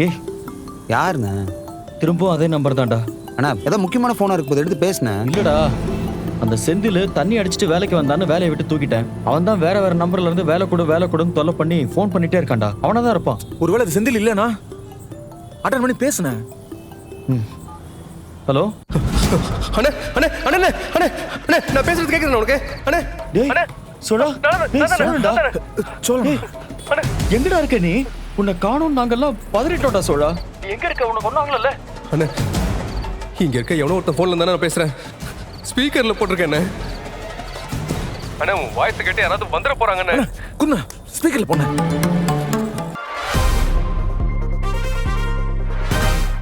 ஏய் யாருண்ணே? திரும்பவும் அதே நம்பர் தான்டா. அண்ணா ஏதோ முக்கியமான ஃபோனாக இருக்கு போது எடுத்து பேசுனேன். இல்லடா, அந்த செந்தில் தண்ணி அடிச்சுட்டு வேலைக்கு வந்தான்னு வேலையை விட்டு தூக்கிட்டேன். அவன் தான் வேற நம்பர்ல இருந்து வேலை கொடுன்னு தொல்லை பண்ணி ஃபோன் பண்ணிட்டே இருக்கான்டா. அவனா தான் இருப்பான். ஒருவேளை அது செந்தில் இல்லைனா அட்டன் பண்ணி பேசுனேன். ஹலோ அண்ணே அண்ணே அண்ணே அண்ணே அண்ணே நான் பேசுறது கேக்குறேன் உனக்கு? அண்ணே டேய் சோழா, டேய் சோழன்டா. சொல்லு. எங்கடா இருக்க நீ? உன்னை காணோம் நாங்கெல்லாம் பதறிட்டோம்டா சோழா. நீ எங்க இருக்க? உன்னை கொன்னாங்கல்ல? அண்ணே இங்க இருக்க எவனோ ஒருத்தன் ஃபோன்ல இருந்தானே நான் பேசுறேன். ஸ்பீக்கர்ல போட்டிருக்கேன் அண்ணே. அண்ணே உன் வாய்ஸ் கேட்டு யாராவது வந்துட போறாங்க அண்ணே. குண்ணா ஸ்பீக்கர்ல போனேன்.